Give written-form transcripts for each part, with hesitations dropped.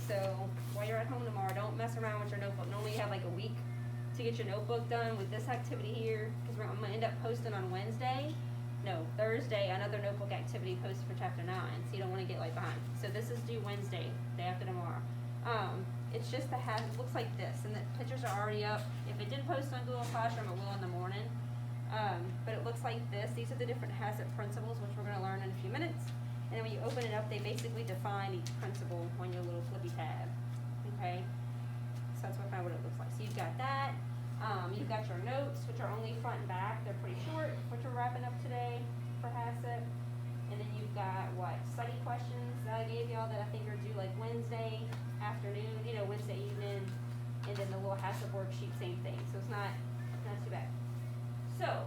So while you're at home tomorrow, don't mess around with your notebook. Normally you have like a week to get your notebook done with this activity here, because I'm gonna end up posting on Thursday, another notebook activity posted for chapter 9, so you don't wanna get like behind. So this is due Wednesday, day after tomorrow. It's just it looks like this, and the pictures are already up. If it didn't post on Google Classroom, it will in the morning. But it looks like this. These are the different HACCP principles, which we're gonna learn in a few minutes. And then when you open it up, they basically define each principle on your little flippy tab, okay? So that's what it looks like. So you've got that. You've got your notes, which are only front and back. They're pretty short, which we're wrapping up today for HACCP. And then you've got study questions that I gave y'all that I think are due like Wednesday afternoon, Wednesday evening. And then the little HACCP worksheet, same thing. So it's not too bad. So,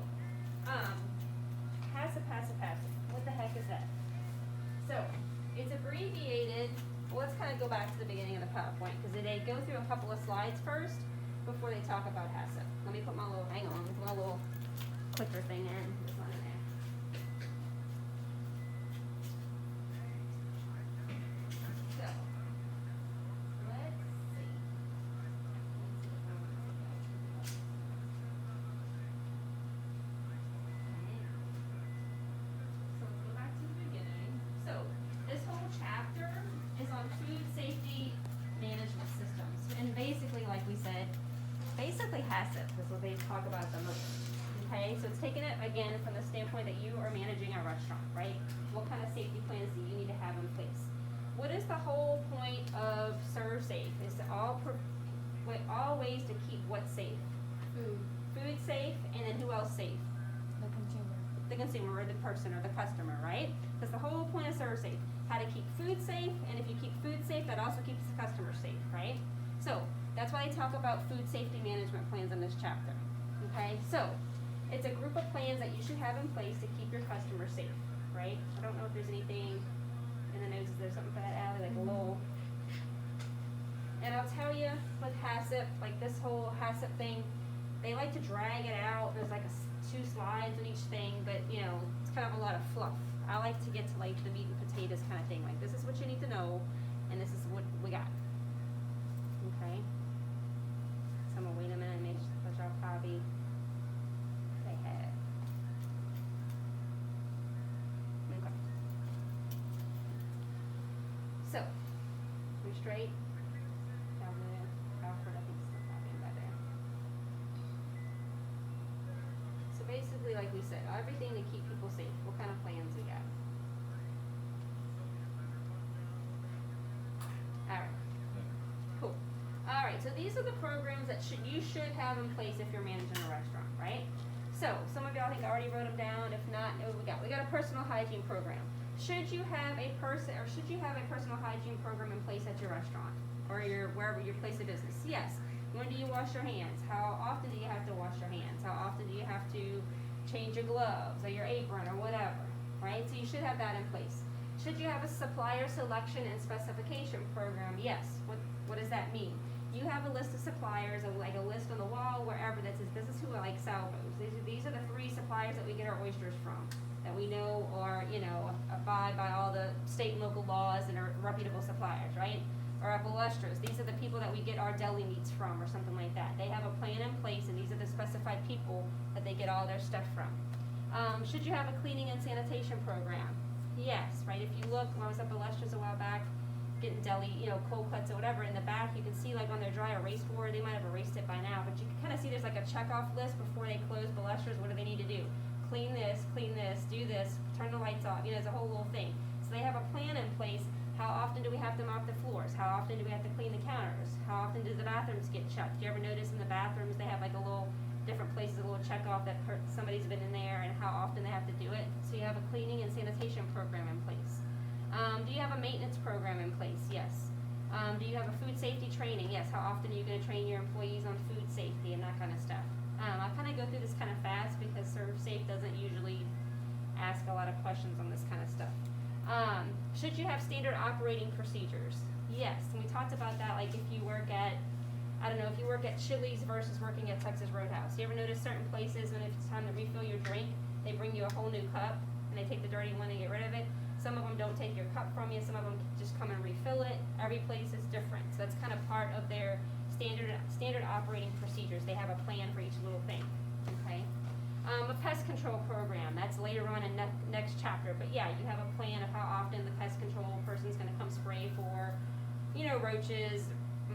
HACCP. What the heck is that? So, it's abbreviated. Well, let's kind of go back to the beginning of the PowerPoint, because they go through a couple of slides first before they talk about HACCP. Let me put my little, my little clicker thing in. This one in there. So, let's see. So let's go back to the beginning. So, this whole chapter is on food safety management systems. And basically, like we said, HACCP is what they talk about the most. Okay, so it's taking it again from the standpoint that you are managing a restaurant, right? What kind of safety plans do you need to have in place? What is the whole point of Serve Safe? Is to all ways to keep what safe? Food safe, and then who else safe? The consumer or the person or the customer, right? That's the whole point of Serve Safe. How to keep food safe, and if you keep food safe, that also keeps the customer safe, right? So that's why they talk about food safety management plans in this chapter. Okay, so it's a group of plans that you should have in place to keep your customers safe, right? I don't know if there's anything in the notes. Is there something for that, Allie? Like a little. And I'll tell you, with HACCP, like this whole HACCP thing, they like to drag it out. There's like 2 slides on each thing, but it's kind of a lot of fluff. I like to get to like the meat and potatoes kind of thing. Like this is what you need to know, and this is what we got. Okay. So I'm gonna wait a minute and make sure y'all copy. They have. Okay. So, we're straight. Down there. Alfred, I think still copying by there. So basically, like we said, everything to keep people safe. What kind of plans we got? Alright. Cool. Alright, so these are the programs that you should have in place if you're managing a restaurant, right? So, some of y'all think I already wrote them down. If not, what we got? We got a personal hygiene program. Should you have a personal hygiene program in place at your restaurant or wherever your place of business? Yes. When do you wash your hands? How often do you have to wash your hands? How often do you have to change your gloves or your apron or whatever, right? So you should have that in place. Should you have a supplier selection and specification program? Yes. What does that mean? You have a list of suppliers, like a list on the wall, wherever that says, this is who I like salvos. These are the 3 suppliers that we get our oysters from, that we know are, abide by all the state and local laws and are reputable suppliers, right? Or at Balestras, these are the people that we get our deli meats from or something like that. They have a plan in place, and these are the specified people that they get all their stuff from. Should you have a cleaning and sanitation program? Yes, right? If you look, when I was at Balestras a while back, getting deli, cold cuts or whatever, in the back you can see like on their dry erase board, they might have erased it by now, but you can kind of see there's like a checkoff list before they close Balestras. What do they need to do? Clean this, do this, turn the lights off, it's a whole little thing. So they have a plan in place. How often do we have to mop the floors? How often do we have to clean the counters? How often do the bathrooms get checked? Do you ever notice in the bathrooms they have like a little different places, a little checkoff that somebody's been in there and how often they have to do it? So you have a cleaning and sanitation program in place. Do you have a maintenance program in place? Yes. Do you have a food safety training? Yes. How often are you going to train your employees on food safety and that kind of stuff? I kind of go through this kind of fast because Serve Safe doesn't usually ask a lot of questions on this kind of stuff. Should you have standard operating procedures? Yes. And we talked about that, like if you work at, if you work at Chili's versus working at Texas Roadhouse. You ever notice certain places when it's time to refill your drink, they bring you a whole new cup and they take the dirty one and get rid of it? Some of them don't take your cup from you, some of them just come and refill it. Every place is different, so that's kind of part of their standard operating procedures. They have a plan for each little thing, okay? A pest control program, that's later on in next chapter, but yeah, you have a plan of how often the pest control person's gonna come spray for, you know, roaches,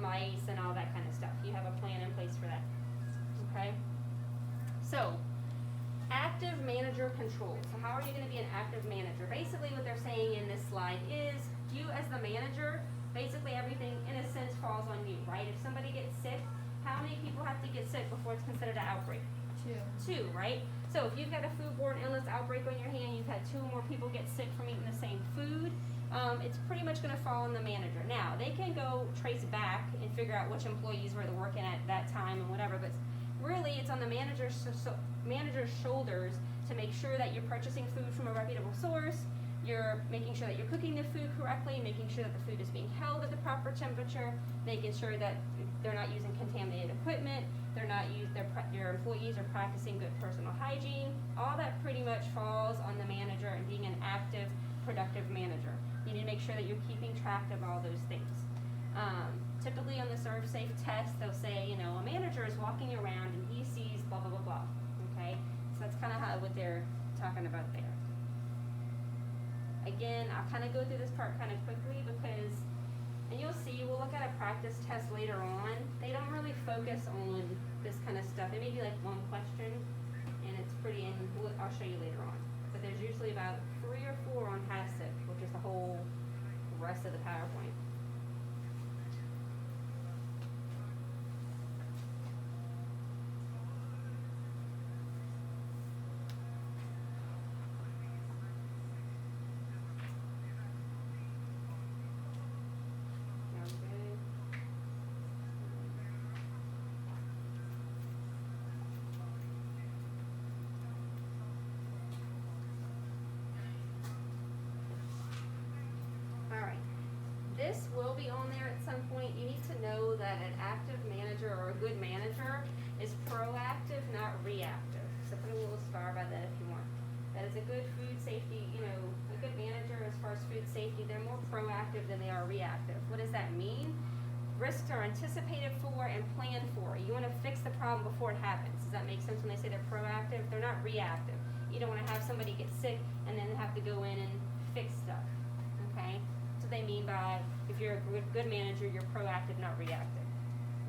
mice, and all that kind of stuff. You have a plan in place for that, okay? So, active manager control. So how are you gonna be an active manager? Basically what they're saying in this slide is, you as the manager, basically everything in a sense falls on you, right? If somebody gets sick, how many people have to get sick before it's considered an outbreak? Two, right? So if you've got a foodborne illness outbreak on your hand, you've had 2 more people get sick from eating the same food, it's pretty much going to fall on the manager. Now, they can go trace back and figure out which employees were working at that time and whatever, but really it's on the manager's shoulders to make sure that you're purchasing food from a reputable source, you're making sure that you're cooking the food correctly, making sure that the food is being held at the proper temperature, making sure that they're not using contaminated equipment, your employees are practicing good personal hygiene. All that pretty much falls on the manager and being an active, productive manager. You need to make sure that you're keeping track of all those things. Typically on the Serve Safe test, they'll say, you know, a manager is walking around and he sees blah, blah, blah, blah, okay? So that's kind of what they're talking about there. Again, I'll kind of go through this part kind of quickly because, and you'll see, we'll look at a practice test later on. They don't really focus on this kind of stuff. It may be like one question, and it's pretty, and I'll show you later on. But there's usually about 3 or 4 on HACCP, which is the whole rest of the PowerPoint. This will be on there at some point. You need to know that an active manager or a good manager is proactive, not reactive. So put a little star by that if you want. That is a good food safety, you know, a good manager as far as food safety, they're more proactive than they are reactive. What does that mean? Risks are anticipated for and planned for. You want to fix the problem before it happens. Does that make sense when they say they're proactive? They're not reactive. You don't want to have somebody get sick and then have to go in and fix stuff, okay? They mean by, if you're a good manager, you're proactive, not reactive,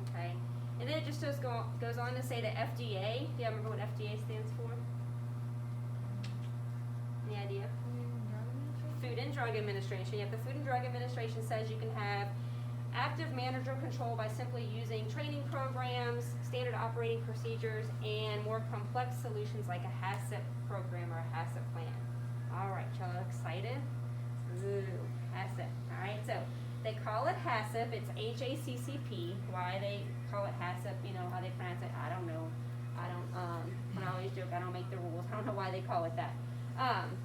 okay? And then it just goes on to say the FDA. Do you remember what FDA stands for? Any idea? Food and Drug Administration. Yep, the Food and Drug Administration says you can have active manager control by simply using training programs, standard operating procedures, and more complex solutions like a HACCP program or a HACCP plan. All right, y'all excited? Ooh. HACCP, alright, so they call it HACCP, it's HACCP. Why they call it HACCP, you know, how they pronounce it, I don't know. When I always joke, I don't make the rules. I don't know why they call it that.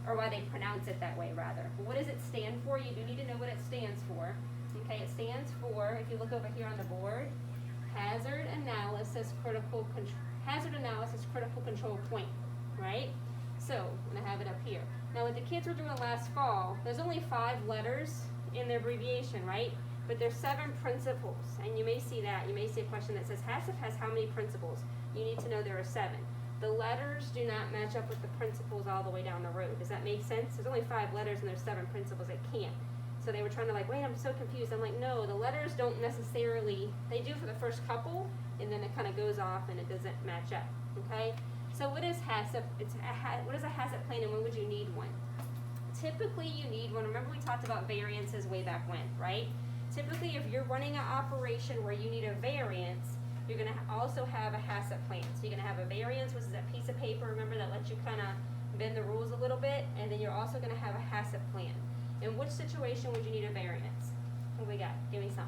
Or why they pronounce it that way, rather. But what does it stand for? You do need to know what it stands for. Okay, it stands for, if you look over here on the board, Hazard Analysis Critical Control Point, right? So, I'm going to have it up here. Now, what the kids were doing last fall, there's only 5 letters in the abbreviation, right? But there's 7 principles, and you may see that. You may see a question that says, HACCP has how many principles? You need to know there are 7. The letters do not match up with the principles all the way down the road. Does that make sense? There's only 5 letters and there's 7 principles. It can't. So they were trying to like, wait, I'm so confused. I'm like, no, the letters don't necessarily, they do for the first couple, and then it kind of goes off and it doesn't match up, okay? So what is HACCP? What is a HACCP plan and when would you need one? Typically you need one. Remember we talked about variances way back when, right? Typically if you're running an operation where you need a variance, you're going to also have a HACCP plan. So you're going to have a variance, which is a piece of paper, remember, that lets you kind of bend the rules a little bit, and then you're also going to have a HACCP plan. In which situation would you need a variance? What we got? Give me some.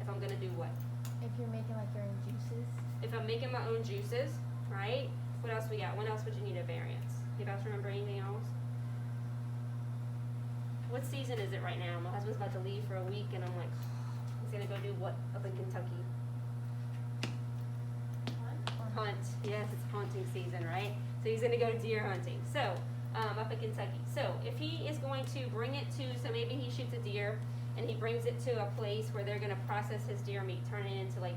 If I'm going to do what? If you're making like your own juices. If I'm making my own juices, right? What else we got? When else would you need a variance? You guys remember anything else? What season is it right now? My husband's about to leave for a week, and I'm like, he's going to go do what up in Kentucky? Hunt? Hunt. Yes, it's hunting season, right? So he's going to go deer hunting. So up in Kentucky. So if he is going to bring it to, so maybe he shoots a deer and he brings it to a place where they're gonna process his deer meat, turn it into like,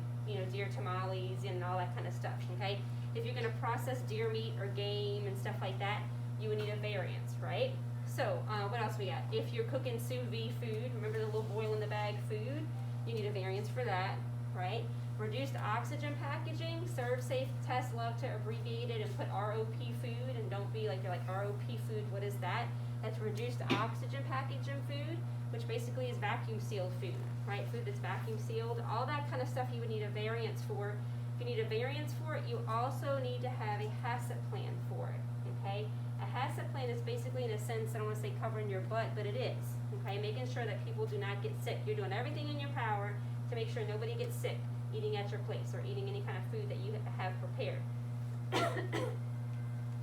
deer tamales and all that kind of stuff, okay? If you're gonna process deer meat or game and stuff like that, you would need a variance, right? So, what else we got? If you're cooking sous vide food, remember the little boil in the bag food, you need a variance for that, right? Reduced oxygen packaging, serve safe tests love to abbreviate it and put ROP food, and don't be like, you're like, ROP food, what is that? That's reduced oxygen packaging food, which basically is vacuum sealed food, right? Food that's vacuum sealed, all that kind of stuff you would need a variance for. If you need a variance for it, you also need to have a HACCP plan for it, okay? A HACCP plan is basically, in a sense, I don't want to say covering your butt, but it is, okay? Making sure that people do not get sick. You're doing everything in your power to make sure nobody gets sick eating at your place or eating any kind of food that you have prepared.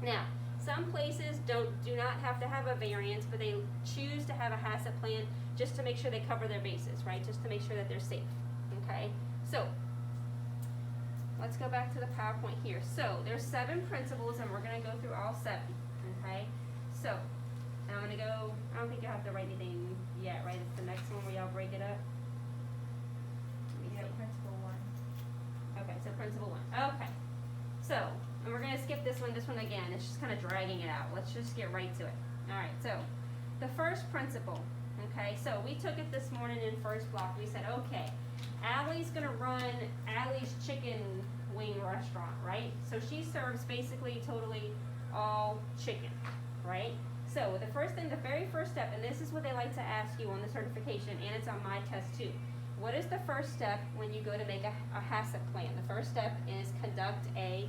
Now, some places do not have to have a variance, but they choose to have a HACCP plan just to make sure they cover their bases, right? Just to make sure that they're safe, okay? So, let's go back to the PowerPoint here. So, there's 7 principles, and we're going to go through all 7, okay? So, I'm going to go, I don't think you have to write anything yet, right? It's the next one where y'all break it up. Yeah, principle 1. Okay, so principle 1. Okay. So, and we're going to skip this one again. It's just kind of dragging it out. Let's just get right to it. All right, so the first principle, okay, so we took it this morning in first block. We said, okay, Allie's going to run Allie's Chicken Wing Restaurant, right? So she serves basically totally all chicken, right? So the very first step, and this is what they like to ask you on the certification, and it's on my test too. What is the first step when you go to make a HACCP plan? The first step is conduct a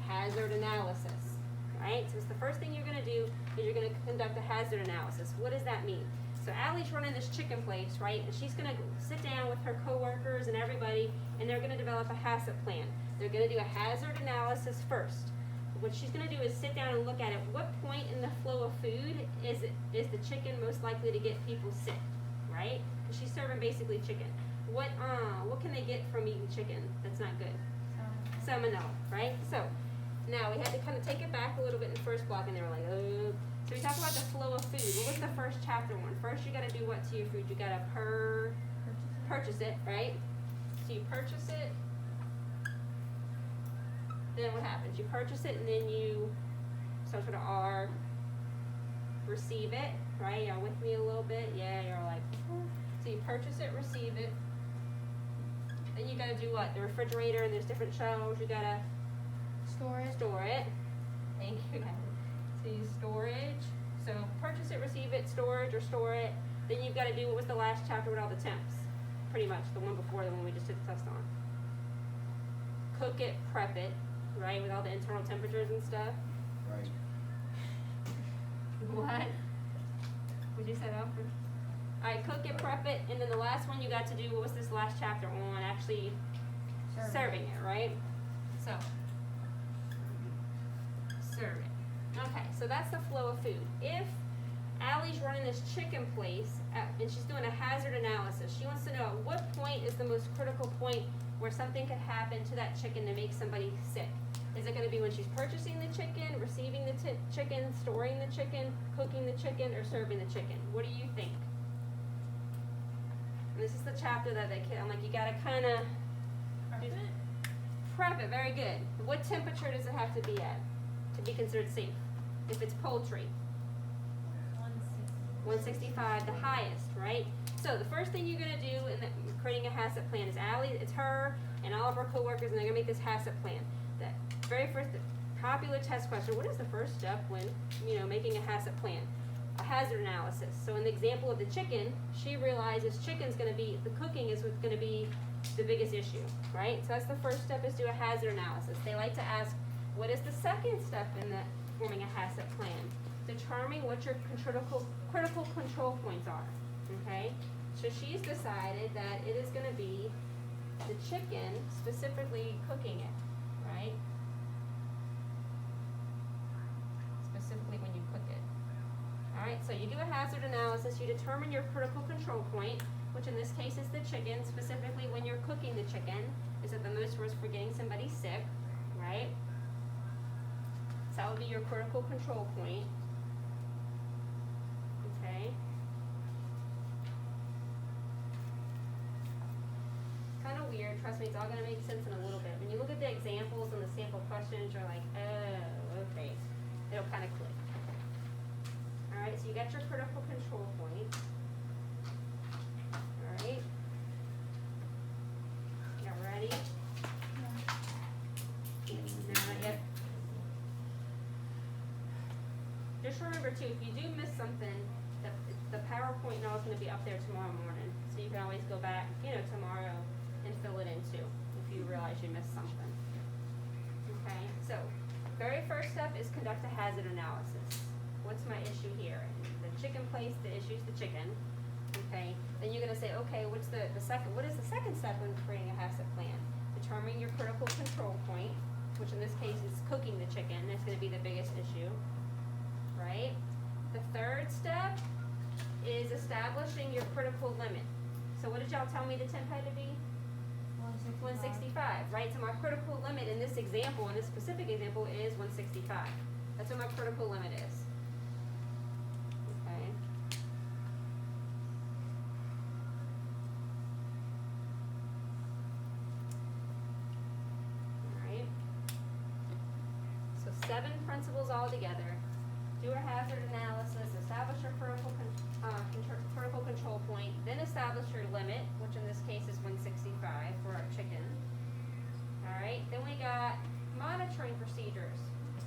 hazard analysis, right? So it's the first thing you're going to do is you're going to conduct a hazard analysis. What does that mean? So Allie's running this chicken place, right? And she's going to sit down with her coworkers and everybody, and they're going to develop a HACCP plan. They're going to do a hazard analysis first. What she's going to do is sit down and look at what point in the flow of food is the chicken most likely to get people sick, right? Because she's serving basically chicken. What can they get from eating chicken that's not good? Salmonella, right? So now we had to kind of take it back a little bit in the first block, and they were like, oh. So we talked about the flow of food. What was the first chapter one? First, you got to do what to your food? You got to purchase it, right? So you purchase it. Then what happens? You purchase it, and then you start with an R. Receive it, right? Y'all with me a little bit? Yeah, you're like. So you purchase it, receive it. Then you gotta do what? The refrigerator, and there's different shelves. You gotta Store it. Thank you. So you storage. So purchase it, receive it, storage, or store it. Then you've got to do what was the last chapter with all the temps. Pretty much the one before the one we just took the test on. Cook it, prep it, right? With all the internal temperatures and stuff. Right. What? Would you say that? Alright, cook it, prep it, and then the last one you got to do, what was this last chapter on? Actually serving it, right? So, serve it. Okay, so that's the flow of food. If Allie's running this chicken place, and she's doing a hazard analysis, she wants to know at what point is the most critical point where something could happen to that chicken to make somebody sick. Is it going to be when she's purchasing the chicken, receiving the chicken, storing the chicken, cooking the chicken, or serving the chicken? What do you think? And this is the chapter that I'm like, you got to kind of prep it. Very good. What temperature does it have to be at to be considered safe? If it's poultry, 165, the highest, right? So the first thing you're going to do in creating a HACCP plan is it's her and all of her coworkers, and they're going to make this HACCP plan. The very first popular test question: what is the first step when making a HACCP plan? A hazard analysis. So in the example of the chicken, she realizes the cooking is what's going to be the biggest issue, right? So that's the first step, is do a hazard analysis. They like to ask, what is the second step in forming a HACCP plan? Determining what your critical control points are, okay? So she's decided that it is going to be the chicken, specifically cooking it, right? Specifically when you cook it. Alright, so you do a hazard analysis, you determine your critical control point, which in this case is the chicken, specifically when you're cooking the chicken, is at the most risk for getting somebody sick, right? So that would be your critical control point. Okay. Kind of weird, trust me, it's all gonna make sense in a little bit. When you look at the examples and the sample questions, you're like, oh, okay. It'll kind of click. Alright, so you got your critical control point. Alright. Y'all ready? Not yet. Just remember too, if you do miss something, the PowerPoint now is going to be up there tomorrow morning. So you can always go back, tomorrow and fill it in too, if you realize you missed something. Okay, so very first step is conduct a hazard analysis. What's my issue here? The chicken place, the issue's the chicken. Okay, then you're going to say, okay, what is the second step in creating a HACCP plan? Determine your critical control point, which in this case is cooking the chicken. That's going to be the biggest issue, right? The third step is establishing your critical limit. So what did y'all tell me the temp had to be? 165, right? So my critical limit in this example, in this specific example, is 165. That's what my critical limit is. Okay. Alright. So 7 principles all together. Do a hazard analysis, establish your critical control point, then establish your limit, which in this case is 165 for our chicken. Alright, then we got monitoring procedures.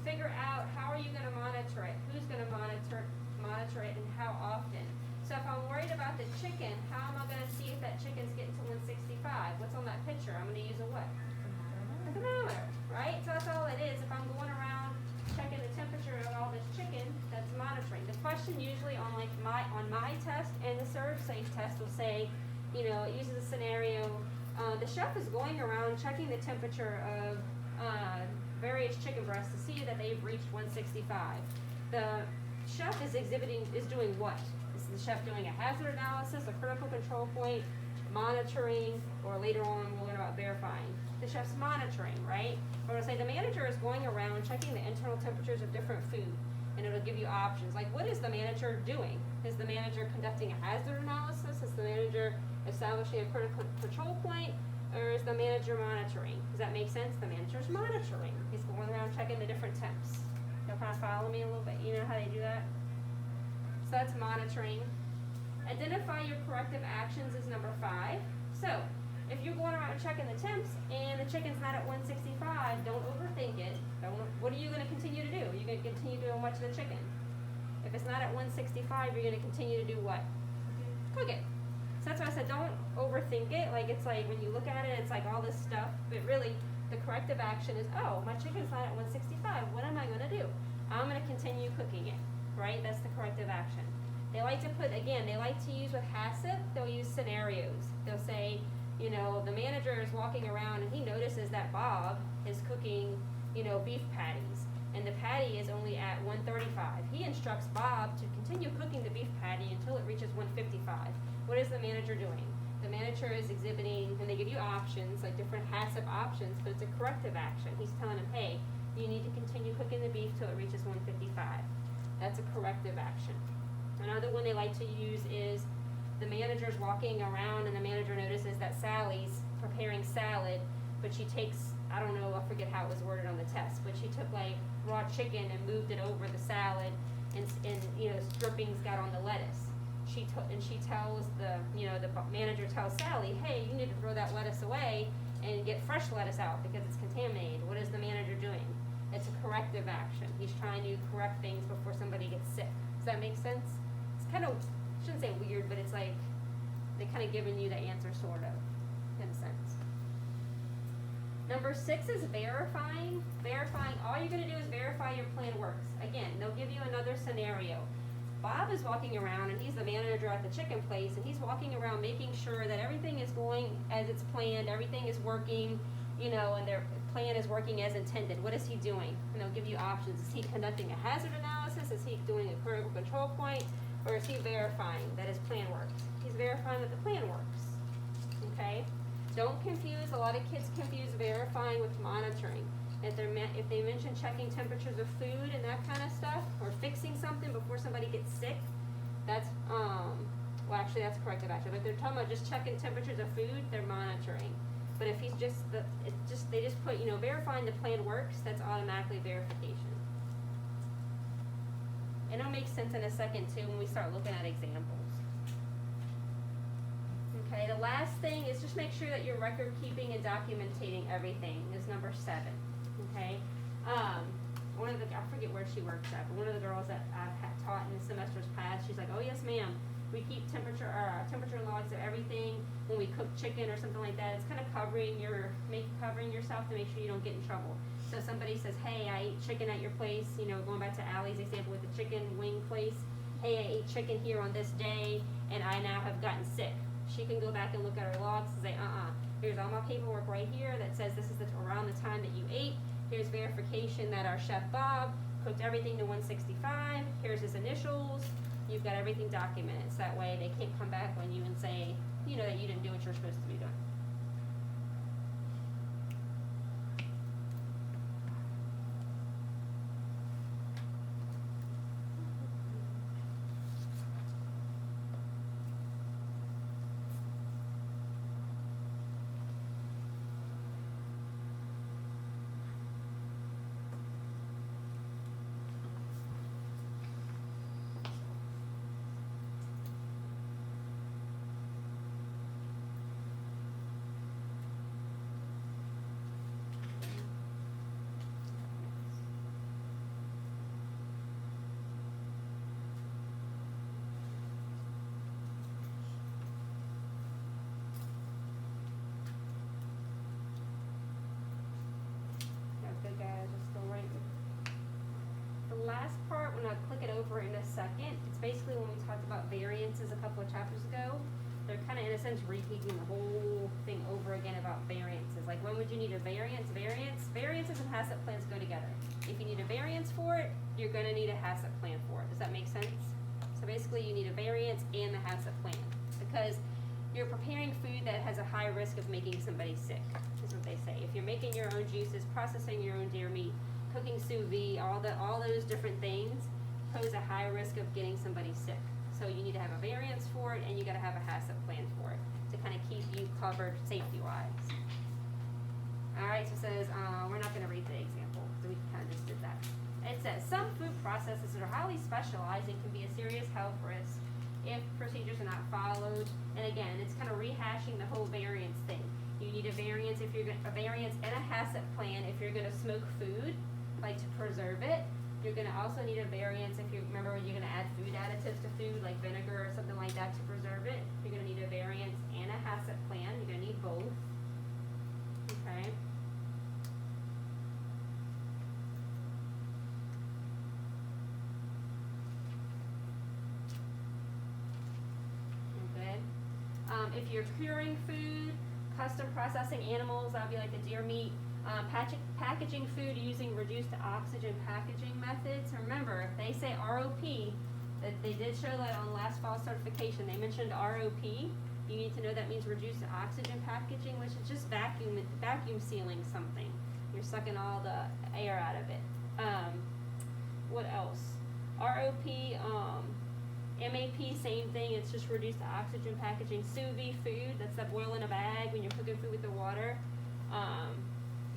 Figure out how are you going to monitor it, who's going to monitor it, and how often. So if I'm worried about the chicken, how am I going to see if that chicken's getting to 165? What's on that picture? I'm going to use a what? A thermometer, right? So that's all it is. If I'm going around checking the temperature of all this chicken, that's monitoring. The question usually on my test and the Serve Safe test will say, it uses a scenario. The chef is going around checking the temperature of various chicken breasts to see that they've reached 165. The chef is doing what? Is the chef doing a hazard analysis, a critical control point, monitoring, or later on we'll learn about verifying? The chef's monitoring, right? Or it'll say the manager is going around checking the internal temperatures of different food, and it'll give you options. Like, what is the manager doing? Is the manager conducting a hazard analysis? Is the manager establishing a critical control point? Or is the manager monitoring? Does that make sense? The manager's monitoring. He's going around checking the different temps. You'll kind of follow me a little bit. You know how they do that? So that's monitoring. Identify your corrective actions is number 5. So, if you're going around checking the temps and the chicken's not at 165, don't overthink it. What are you going to continue to do? You're going to continue doing what to the chicken? If it's not at 165, you're going to continue to do what? Cook it. So that's why I said don't overthink it. Like, it's like when you look at it, it's like all this stuff. But really, the corrective action is, oh, my chicken's not at 165. What am I going to do? I'm going to continue cooking it, right? That's the corrective action. They like to use with HACCP, they'll use scenarios. They'll say, the manager is walking around and he notices that Bob is cooking, beef patties, and the patty is only at 135. He instructs Bob to continue cooking the beef patty until it reaches 155. What is the manager doing? The manager is exhibiting, and they give you options, like different HACCP options, but it's a corrective action. He's telling him, hey, you need to continue cooking the beef till it reaches 155. That's a corrective action. Another one they like to use is the manager's walking around and the manager notices that Sally's preparing salad, but she takes, I don't know, I forget how it was worded on the test, but she took like raw chicken and moved it over the salad, and drippings got on the lettuce. She tells the manager tells Sally, hey, you need to throw that lettuce away and get fresh lettuce out because it's contaminated. What is the manager doing? It's a corrective action. He's trying to correct things before somebody gets sick. Does that make sense? It's kind of, I shouldn't say weird, but it's like they're kind of giving you the answer, sort of, in a sense. Number 6 is verifying. Verifying, all you're going to do is verify your plan works. Again, they'll give you another scenario. Bob is walking around, and he's the manager at the chicken place, and he's walking around making sure that everything is going as it's planned, everything is working, and their plan is working as intended. What is he doing? And they'll give you options. Is he conducting a hazard analysis? Is he doing a critical control point? Or is he verifying that his plan works? He's verifying that the plan works. Okay? Don't confuse, a lot of kids confuse verifying with monitoring. If they mention checking temperatures of food and that kind of stuff, or fixing something before somebody gets sick, That's, well, actually, that's corrective action, but they're talking about just checking temperatures of food, they're monitoring. But if he's just, they just put, verifying the plan works, that's automatically verification. And it'll make sense in a second too when we start looking at examples. Okay, the last thing is just make sure that you're record keeping and documenting everything is number 7. Okay, one of the, I forget where she works at, but one of the girls that I've taught in the semesters past, she's like, oh yes ma'am, we keep temperature logs of everything when we cook chicken or something like that. It's kind of covering yourself to make sure you don't get in trouble. So somebody says, hey, I ate chicken at your place, going back to Allie's example with the chicken wing place. Hey, I ate chicken here on this day, and I now have gotten sick. She can go back and look at her logs and say, here's all my paperwork right here that says this is around the time that you ate. Here's verification that our chef Bob cooked everything to 165. Here's his initials. You've got everything documented. So that way they can't come back on you and say, that you didn't do what you're supposed to be doing. Last part, when I click it over in a second, it's basically when we talked about variances a couple of chapters ago. They're kind of, in a sense, repeating the whole thing over again about variances. Like, when would you need a variance? Variances and HACCP plans go together. If you need a variance for it, you're going to need a HACCP plan for it. Does that make sense? So basically, you need a variance and the HACCP plan, because you're preparing food that has a high risk of making somebody sick, is what they say. If you're making your own juices, processing your own deer meat, cooking sous vide, all those different things pose a high risk of getting somebody sick. So you need to have a variance for it, and you got to have a HACCP plan for it to kind of keep you covered safety-wise. All right, so it says, we're not going to read the example, so we kind of just did that. It says, some food processes are highly specialized and can be a serious health risk if procedures are not followed. And again, it's kind of rehashing the whole variance thing. You need a variance and a HACCP plan if you're going to smoke food, like to preserve it. You're going to also need a variance if you remember when you're going to add food additives to food, like vinegar or something like that, to preserve it. You're going to need a variance and a HACCP plan. You're going to need both. Okay. Good. If you're curing food, custom processing animals, that would be like the deer meat. Packaging food using reduced oxygen packaging methods. Remember, if they say ROP, that they did show that on last fall certification. They mentioned ROP. You need to know that means reduced oxygen packaging, which is just vacuum sealing something. You're sucking all the air out of it. What else? ROP, MAP, same thing. It's just reduced oxygen packaging. Sous vide food, that's the boil in a bag when you're cooking food with the water.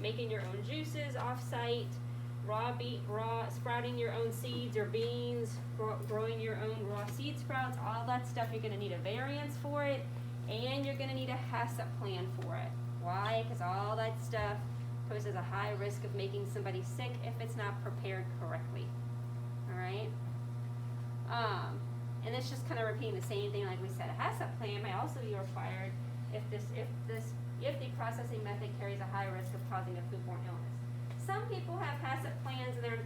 Making your own juices off-site, raw sprouting your own seeds or beans, growing your own raw seed sprouts, all that stuff, you're going to need a variance for it, and you're going to need a HACCP plan for it. Why? Because all that stuff poses a high risk of making somebody sick if it's not prepared correctly. All right? And it's just kind of repeating the same thing like we said. A HACCP plan may also be required if the processing method carries a high risk of causing a foodborne illness. Some people have HACCP plans and they're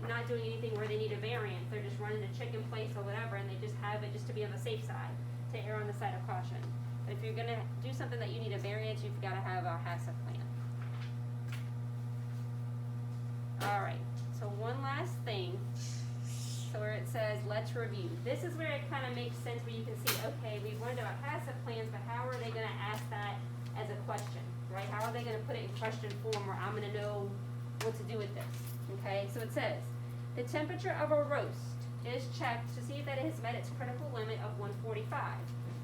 not doing anything where they need a variance. They're just running a chicken place or whatever, and they just have it just to be on the safe side, to err on the side of caution. But if you're going to do something that you need a variance, you've got to have a HACCP plan. All right, so one last thing. So where it says, let's review. This is where it kind of makes sense, where you can see, okay, we've learned about HACCP plans, but how are they going to ask that as a question, right? How are they going to put it in question form where I'm going to know what to do with this, okay? So it says, the temperature of a roast is checked to see that it has met its critical limit of 145.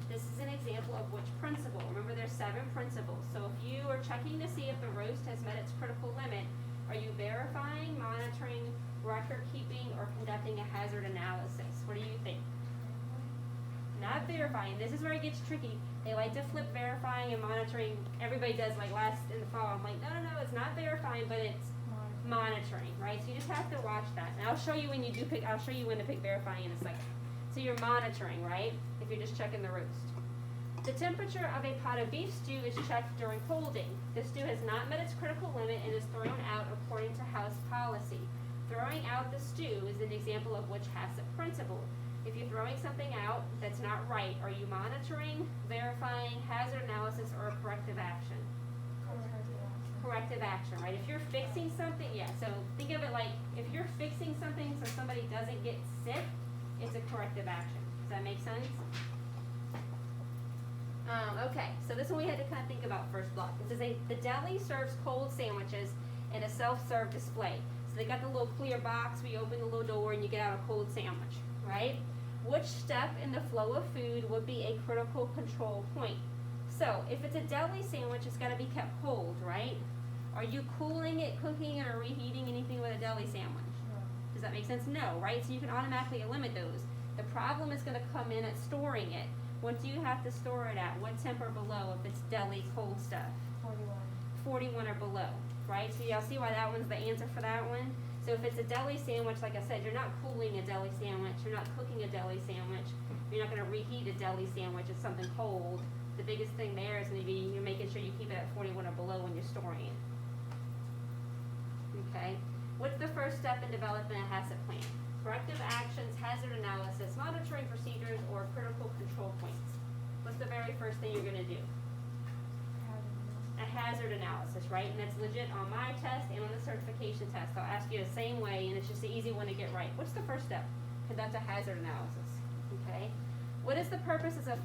This is an example of which principle. Remember, there's 7 principles. So if you are checking to see if the roast has met its critical limit, are you verifying, monitoring, record keeping, or conducting a hazard analysis? What do you think? Not verifying. This is where it gets tricky. They like to flip verifying and monitoring. Everybody does, like last in the fall. I'm like, no, it's not verifying, but it's monitoring, right? So you just have to watch that. And I'll show you when you do pick, I'll show you when to pick verifying in a second. So you're monitoring, right? If you're just checking the roast. The temperature of a pot of beef stew is checked during colding. The stew has not met its critical limit and is thrown out according to house policy. Throwing out the stew is an example of which HACCP principle. If you're throwing something out that's not right, are you monitoring, verifying, hazard analysis, or a corrective action? Corrective action, right? If you're fixing something, yeah, so think of it like if you're fixing something so somebody doesn't get sick, it's a corrective action. Does that make sense? Okay, so this one we had to kind of think about first block. It says the deli serves cold sandwiches in a self-serve display. So they got the little clear box, we open the little door and you get out a cold sandwich, right? Which step in the flow of food would be a critical control point? So if it's a deli sandwich, it's got to be kept cold, right? Are you cooling it, cooking it, or reheating anything with a deli sandwich? No. Does that make sense? No, right? So you can automatically eliminate those. The problem is going to come in at storing it. What do you have to store it at? What temp or below if it's deli cold stuff? 41 or below, right? So y'all see why that one's the answer for that one? So if it's a deli sandwich, like I said, you're not cooling a deli sandwich, you're not cooking a deli sandwich, you're not going to reheat a deli sandwich, it's something cold. The biggest thing there is going to be you're making sure you keep it at 41 or below when you're storing it. Okay? What's the first step in developing a HACCP plan? Corrective actions, hazard analysis, monitoring procedures, or critical control points. What's the very first thing you're going to do? A hazard analysis, right? And that's legit on my test and on the certification test. I'll ask you the same way, and it's just the easy one to get right. What's the first step? Conduct a hazard analysis. Okay? What is the purpose of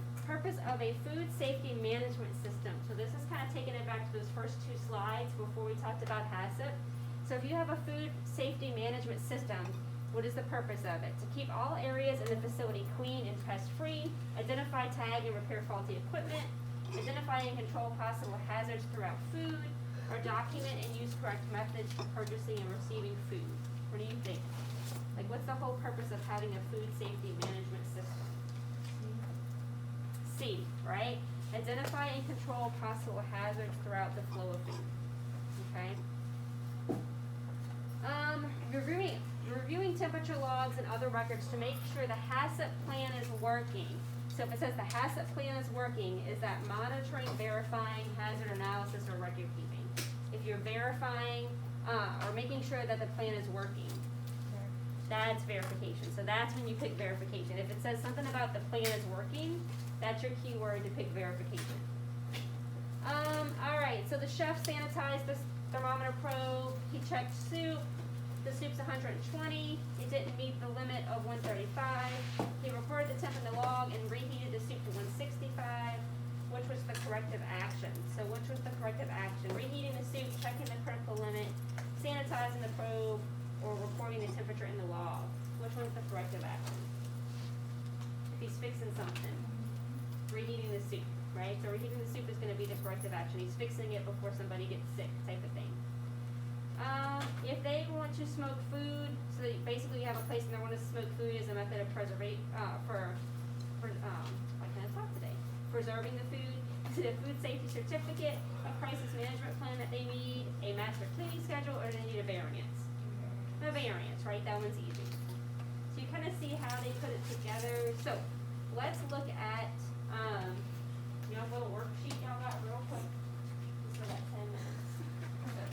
a food safety management system? So this is kind of taking it back to those first 2 slides before we talked about HACCP. So if you have a food safety management system, what is the purpose of it? To keep all areas in the facility clean and pest-free, identify, tag, and repair faulty equipment, identify and control possible hazards throughout food, or document and use correct methods for purchasing and receiving food. What do you think? Like, what's the whole purpose of having a food safety management system? C, right? Identify and control possible hazards throughout the flow of food. Okay? Reviewing temperature logs and other records to make sure the HACCP plan is working. So if it says the HACCP plan is working, is that monitoring, verifying, hazard analysis, or record keeping? If you're verifying or making sure that the plan is working, that's verification. So that's when you pick verification. If it says something about the plan is working, that's your keyword to pick verification. All right, so the chef sanitized the thermometer probe. He checked soup. The soup's 120. It didn't meet the limit of 135. He recorded the temp in the log and reheated the soup to 165. Which was the corrective action? So which was the corrective action? Reheating the soup, checking the critical limit, sanitizing the probe, or recording the temperature in the log. Which one's the corrective action? If he's fixing something. Reheating the soup, right? So reheating the soup is going to be the corrective action. He's fixing it before somebody gets sick, type of thing. If they want to smoke food, so that basically you have a place and they want to smoke food as a method of preserving, preserving the food, to the food safety certificate, a crisis management plan that they need, a master cleaning schedule, or they need a variance. A variance, right? That one's easy. So you kind of see how they put it together. So let's look at